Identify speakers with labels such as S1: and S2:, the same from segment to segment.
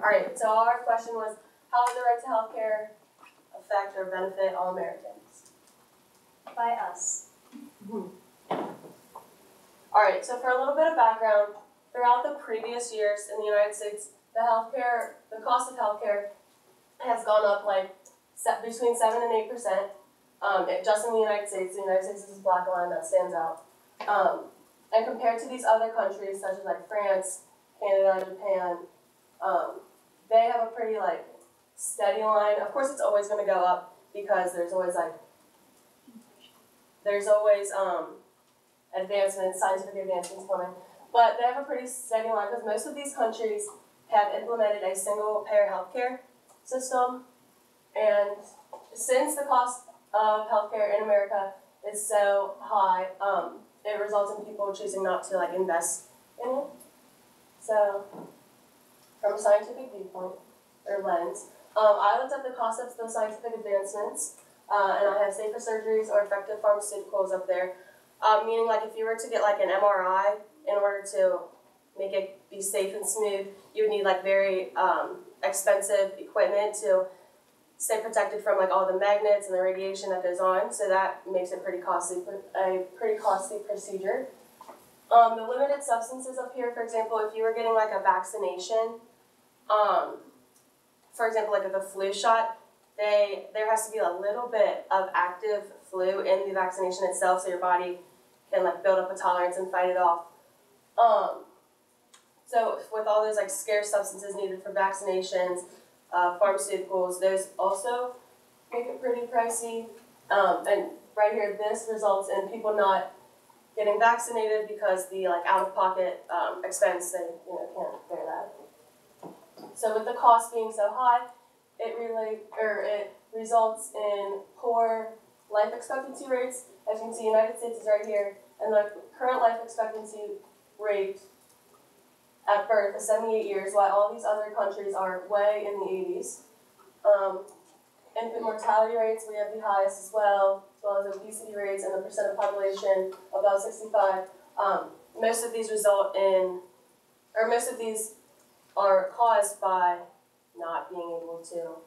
S1: Alright, so our question was, how would the right to health care affect or benefit all Americans?
S2: By us.
S1: Alright, so for a little bit of background, throughout the previous years in the United States, the cost of healthcare has gone up like between 7 and 8%. Just in the United States is this black line that stands out. And compared to these other countries, such as like France, Canada, Japan, they have a pretty like steady line. Of course, it's always going to go up because there's always advancements, scientific advancements coming. But they have a pretty steady line because most of these countries have implemented a single-payer healthcare system. And since the cost of healthcare in America is so high, it results in people choosing not to like invest in it. So, from a scientific viewpoint or lens, I looked at the cost of the scientific advancements, and I have safer surgeries or effective pharmaceuticals up there. Meaning, like, if you were to get like an MRI in order to make it be safe and smooth, you would need like very expensive equipment to stay protected from like all the magnets and the radiation that goes on. So that makes it a pretty costly procedure. The limited substances up here, for example, if you were getting like a vaccination, for example, like a flu shot, there has to be a little bit of active flu in the vaccination itself, so your body can like build up a tolerance and fight it off. So with all those like scarce substances needed for vaccinations, pharmaceuticals, those also make it pretty pricey. And right here, this results in people not getting vaccinated because the like out-of-pocket expense, they can't bear that. So with the cost being so high, it results in poor life expectancy rates. As you can see, the United States is right here, and the current life expectancy rate at birth is 78 years, while all these other countries are way in the 80s. Infant mortality rates, we have the highest as well as obesity rates and the percent of population above 65. Most of these are caused by not being able to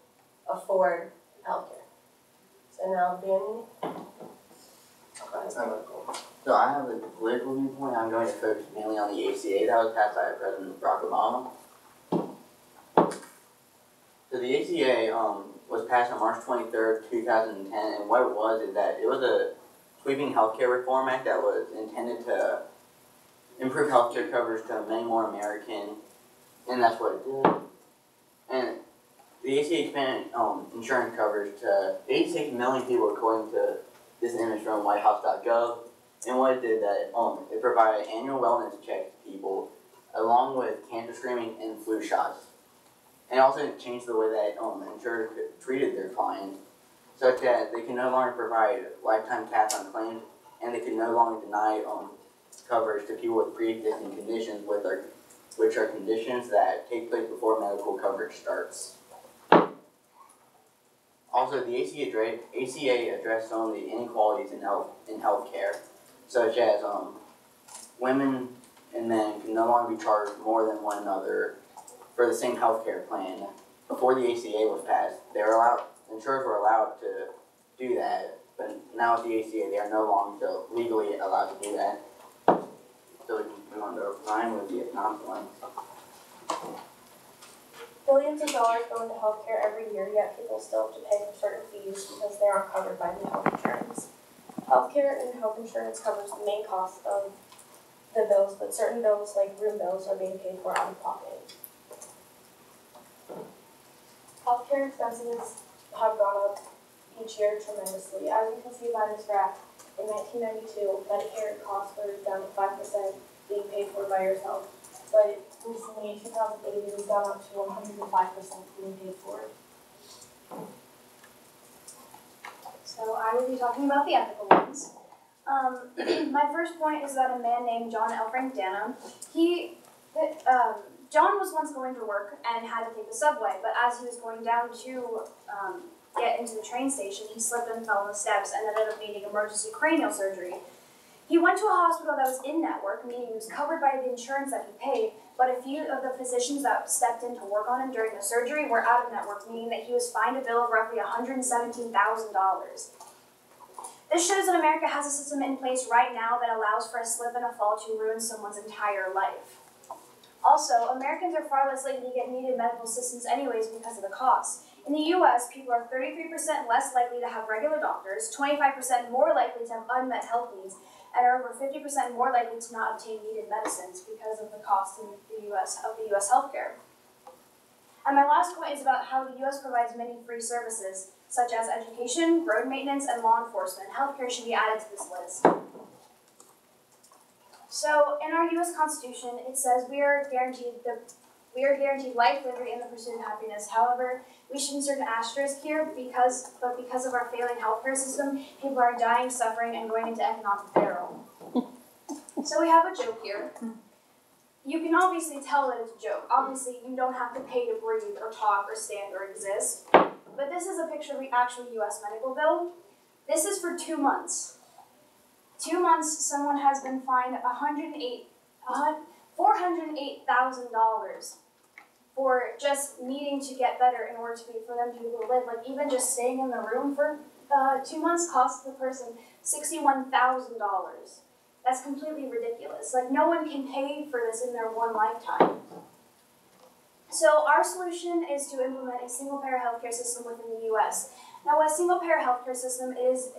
S1: afford healthcare. So now, Danny.
S3: So I have a political viewpoint. I'm going to focus mainly on the ACA that was passed by President Barack Obama. So the ACA was passed on March 23rd, 2010, and what it was is that it was a sweeping healthcare reform act that was intended to improve healthcare coverage to many more Americans, and that's what it did. And the ACA expanded insurance coverage to 86 million people according to this image from whitehouse.gov. And what it did that it provided annual wellness checks to people, along with cancer screening and flu shots. And also it changed the way that insurers treated their clients, such that they can no longer provide lifetime caps on claims, and they can no longer deny coverage to people with pre-existing conditions, which are conditions that take place before medical coverage starts. Also, the ACA addressed some of the inequalities in healthcare, such as women and men can no longer be charged more than one another for the same healthcare plan. Before the ACA was passed, insurers were allowed to do that, but now with the ACA, they are no longer legally allowed to do that. So we can move on to Ryan with the economic one.
S2: Billions of dollars go into healthcare every year, yet people still have to pay for certain fees because they aren't covered by the health insurance. Healthcare and health insurance covers the main cost of the bills, but certain bills, like room bills, are being paid for out of pocket. Healthcare expenses have gone up each year tremendously. As you can see by this graph, in 1992, Medicare costs were down to 5% being paid for by yourself, but recently in 2008 it has gone up to 105% being paid for. So I will be talking about the ethical ones. My first point is about a man named John L. Frank Danham. John was once going to work and had to take the subway, but as he was going down to get into the train station, he slipped and fell on the steps and ended up needing emergency cranial surgery.
S4: He went to a hospital that was in-network, meaning he was covered by the insurance that he paid, but a few of the physicians that stepped in to work on him during the surgery were out-of-network, meaning that he was fined a bill of roughly $117,000. This shows that America has a system in place right now that allows for a slip and a fall to ruin someone's entire life. Also, Americans are far less likely to get needed medical assistance anyways because of the cost. In the US, people are 33% less likely to have regular doctors, 25% more likely to have unmet health needs, and are over 50% more likely to not obtain needed medicines because of the cost in the US healthcare. And my last point is about how the US provides many free services, such as education, road maintenance, and law enforcement. Healthcare should be added to this list. So, in our U.S. Constitution, it says we are guaranteed life, liberty, and the pursuit of happiness. However, we should insert an asterisk here because of our failing healthcare system, people are dying, suffering, and going into economic peril. So we have a joke here. You can obviously tell that it's a joke. Obviously, you don't have to pay to breathe or talk or stand or exist. But this is a picture of the actual U.S. medical bill. This is for 2 months. 2 months, someone has been fined $408,000 for just needing to get better in order for them to be able to live. Like, even just staying in the room for 2 months costs the person $61,000. That's completely ridiculous. Like, no one can pay for this in their one lifetime. So our solution is to implement a single-payer healthcare system within the U.S. Now, what a single-payer healthcare system is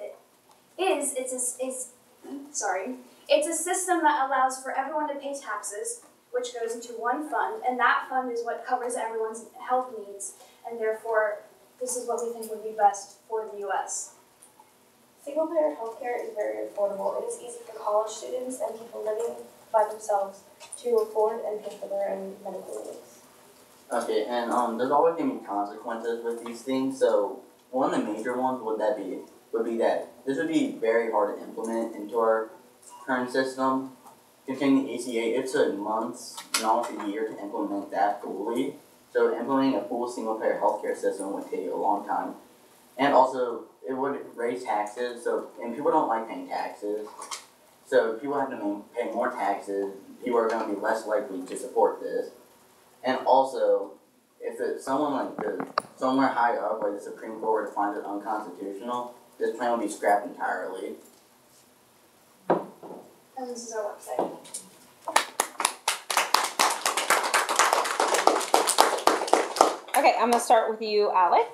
S4: it's a system that allows for everyone to pay taxes, which goes into one fund, and that fund is what covers everyone's health needs, and therefore, this is what we think would be best for the U.S.
S2: Single-payer healthcare is very affordable. It is easy for college students and people living by themselves to afford and pay for their own medical needs.
S3: Okay, and there's always going to be consequences with these things, so one of the major ones would be that this would be very hard to implement into our current system. Concerning the ACA, it took months and almost a year to implement that fully, so implementing a full single-payer healthcare system would take a long time. And also, it would raise taxes, and people don't like paying taxes, so people have to pay more taxes, people are going to be less likely to support this. And also, if someone somewhere high up, like the Supreme Court, were to find it unconstitutional, this plan would be scrapped entirely.
S4: And this is our website.
S5: Okay, I'm going to start with you, Alec.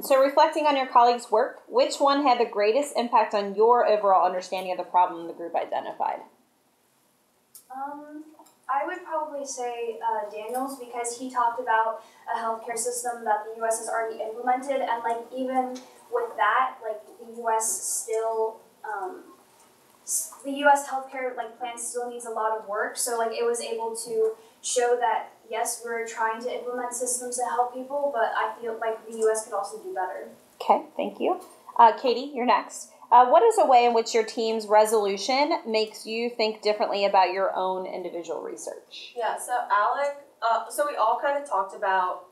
S5: So reflecting on your colleagues' work, which one had the greatest impact on your overall understanding of the problem the group identified?
S4: I would probably say Daniel's, because he talked about a healthcare system that the U.S. has already implemented, and like even with that, like the U.S. still, the U.S. healthcare plan still needs a lot of work. So like it was able to show that yes, we're trying to implement systems to help people, but I feel like the U.S. could also do better.
S5: Okay, thank you. Katie, you're next. What is a way in which your team's resolution makes you think differently about your own individual research?
S1: Yeah, so Alec, so we all kind of talked about,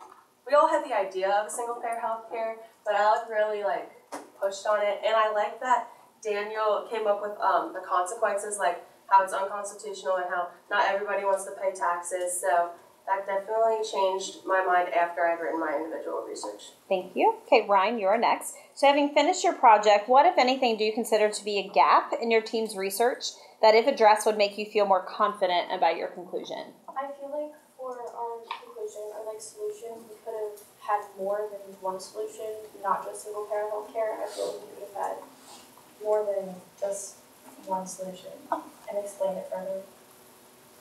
S1: we all had the idea of a single-payer healthcare, but Alec really pushed on it, and I like that Daniel came up with the consequences, like how it's unconstitutional and how not everybody wants to pay taxes, so that definitely changed my mind after I'd written my individual research.
S5: Thank you. Okay, Ryan, you're next. So having finished your project, what, if anything, do you consider to be a gap in your team's research that, if addressed, would make you feel more confident about your conclusion?
S2: I feel like for our conclusion or solution, we could have had more than one solution, not just single-payer healthcare. I feel like we could have had more than just one solution and explain it further.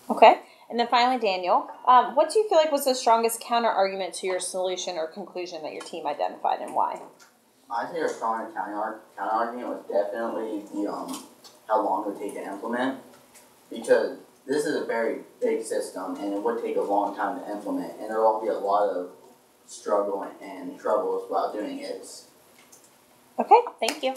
S5: Okay. And then finally, Daniel, what do you feel like was the strongest counter-argument to your solution or conclusion that your team identified, and why?
S3: I'd say our strongest counter-argument was definitely how long it would take to implement, because this is a very big system and it would take a long time to implement, and there will be a lot of struggle and troubles while doing it.
S5: Okay, thank you.